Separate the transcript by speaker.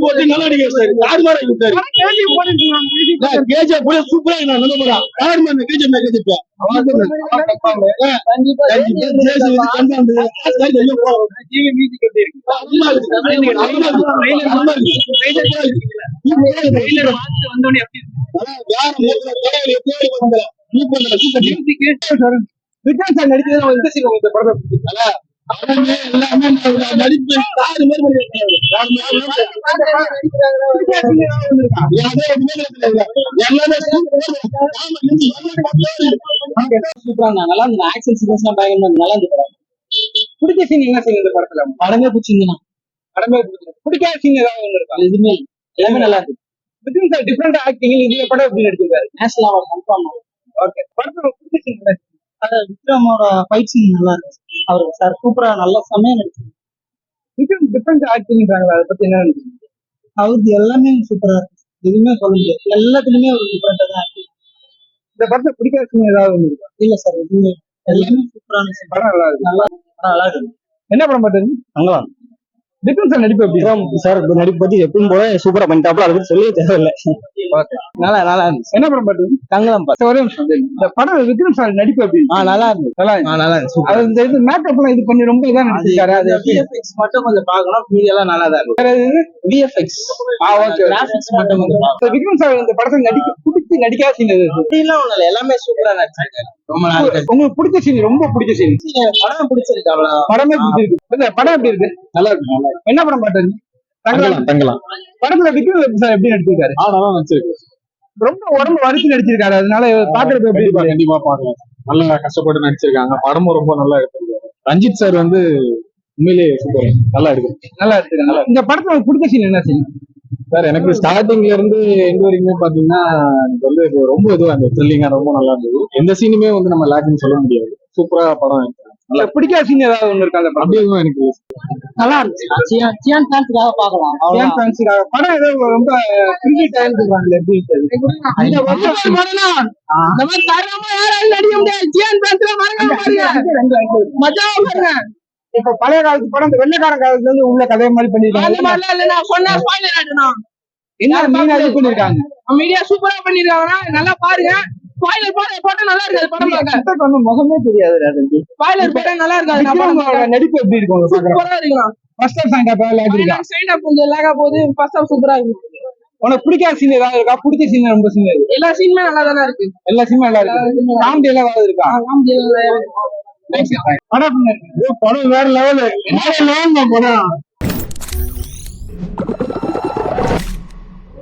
Speaker 1: போட்டு நல்லா நடிக்கிறார் சார். தாறுமாறா இருக்காரு. கேஜிஎஃப் கூட சூப்பரா நான் நல்ல படம். தாறுமாறா இந்த கேஜிஎஃப் விக்ரம் சார் நடிக்கிறது படத்தை எல்லாமே நடிப்பு நல்லா இருந்தது. ஆக்ஷன் சீக்வன்ஸ் எல்லாம் பயங்கரமா நல்லா இருந்தது படம். பிடிச்ச சீன் என்ன சீன் இந்த படத்துல? படமே பிடிச்சிருந்தா படமே பிடிக்காத சீன் ஏதாவது ஒண்ணு இருக்கா? எதுவுமே எல்லாமே நல்லா இருக்கு. விக்ரம் சார் டிஃபரெண்ட் ஆக்டிங் இந்த படம் எப்படி நடிச்சிருக்காரு? National award confirm. ஓகே, படத்துல பிடிச்ச சீன் விக்ரமோட ஃபைட் சீன் நல்லா இருக்கு. அவரு சார் சூப்பரா நல்ல செமையா நடிச்சிருக்கு. விக்ரம் டிஃபரெண்ட் ஆக்டிங்றாங்க, அதை பத்தி என்ன நினைக்கிறீங்க? அவருக்கு எல்லாமே சூப்பரா இருக்கு, எதுவுமே சொல்ல முடியாது. எல்லாத்துலயுமே ஒரு டிஃபரெண்டா தான் ஆக்டிங். இந்த படத்தை பிடிக்காத சீன் ஏதாவது ஒண்ணு இருக்கா? இல்ல சார், எதுவுமே எல்லாமே சூப்பரான படம். நல்லா இருக்கு, நல்லா இருக்கு. என்ன படம் பாத்தீங்க? தங்கலாம். விக்ரம் சார் நடிப்பு எப்படி? சார் நடிப்பு பத்தி எப்பவும் போல சூப்பரா பண்ணிட்டாப்ல, அதை பத்தி சொல்லவே தேவையில்லை. நல்லா இருந்துச்சு. என்ன படம் பாத்தீங்க? தங்கலாம். ஒரே நிமிஷம், இந்த படம் விக்ரம் சார் நடிப்பு எப்படி? நல்லா இருக்கு, நல்லா இருக்கு. இந்த இது மேக்கப் எல்லாம் இது பண்ணி ரொம்ப இதா நடிச்சிருக்காரு. அது விஎஃப்எக்ஸ் மட்டும் கொஞ்சம் பார்க்கணும், மீதி எல்லாம் நல்லா தான் இருக்கு. விஎஃப்எக்ஸ் கிராபிக்ஸ் மட்டும் கொஞ்சம். விக்ரம் சார் இந்த படத்தை பிடிச்சி நடிக்காத சீன் எது? அப்படிலாம் ஒண்ணு இல்லை, எல்லாமே சூப்பரா நடிச்சிருக்காரு. ரொம்ப நல்லா இருக்கு. உங்களுக்கு பிடிச்ச சீன், ரொம்ப பிடிச்ச சீன்? படம் பிடிச்சிருக்கு, அவ்வளவு. படமே பிடிச்சிருக்கு. படம் எப்படி இருக்கு? நல்லா இருக்கு. என்ன படம் பாத்தீங்க? தங்கலாம். படத்துல விக்ரம் சார் எப்படி நடிச்சிருக்காரு? நல்லா நடிச்சிருக்கு. ரொம்ப உடம்பு வரிச்சு நடிச்சிருக்காரு, அதனால பாக்குறது எப்படி? கண்டிப்பா பாக்கலாம். நல்லா கஷ்டப்பட்டு நடிச்சிருக்காங்க. படமும் ரொம்ப நல்லா எடுத்திருக்காரு. ரஞ்சித் சார் வந்து உண்மையிலேயே சூப்பர், நல்லா எடுத்திருக்காங்க. இந்த படத்துல பிடிச்ச சீன் என்ன சீன் சார்? எனக்கு ஸ்டார்டிங்ல இருந்து எங்க வரைக்குமே பாத்தீங்கன்னா எனக்கு வந்து ரொம்ப இதுவா இருந்தது, த்ரில்லிங்கா ரொம்ப நல்லா இருந்தது. எந்த சீனுமே வந்து நம்ம லேக்குன்னு சொல்ல முடியாது. சூப்பரா படம். நல்லா பிடிக்காத சீன் ஏதாவது ஒண்ணு இருக்கா? அப்படி எதுவும் எனக்கு நல்லா இருந்துச்சு. சியான் ஃபேன்ஸ்க்காக பார்க்கலாம். சியான் ஃபேன்ஸ்க்காக படம் ஏதோ ரொம்ப கிரிக்கெட் ஆயிருக்காங்க. எப்படி இந்த மாதிரி தரமா யாராலும் நடிக்க முடியாது. சியான் ஃபேன்ஸ்ல மறக்காம பாருங்க, மஜாவா பாருங்க. இப்ப பழைய காலத்து படம், இந்த வெள்ளைக்காரன் காலத்துல இருந்து உள்ள கதை மாதிரி பண்ணிருக்காங்க. அந்த மாதிரிலாம் இல்ல, நான் சொன்னா ஸ்பாயிலர் ஆயிடும். என்ன மீனா இது பண்ணிருக்காங்க, மீடியா சூப்பரா பண்ணிருக்காங்கன்னா நல்லா பாருங்க. ஸ்பாயிலர் போட்டா நல்லா இருக்காது படம் பார்க்க. வந்து முகமே தெரியாது. ஸ்பாயிலர் போட்டா நல்லா இருக்காது. நடிப்பு எப்படி இருக்கும்? சூப்பரா இருக்கலாம். First half second half lag இருக்கு. செகண்ட் ஹாஃப் கொஞ்சம் லாகா போகுது, ஃபர்ஸ்ட் ஹாஃப் சூப்பரா இருக்கு. உனக்கு பிடிக்காத சீன் ஏதாவது இருக்கா? பிடிச்ச சீன் ரொம்ப சீன் இருக்கு. எல்லா சீனுமே நல்லா தானே இருக்கு. எல்லா சீனுமே நல்லா இருக்கு. காமெடி எல்லாம் ஏதாவது இருக்கா? காமெடி படம் வேற லெவல். படம்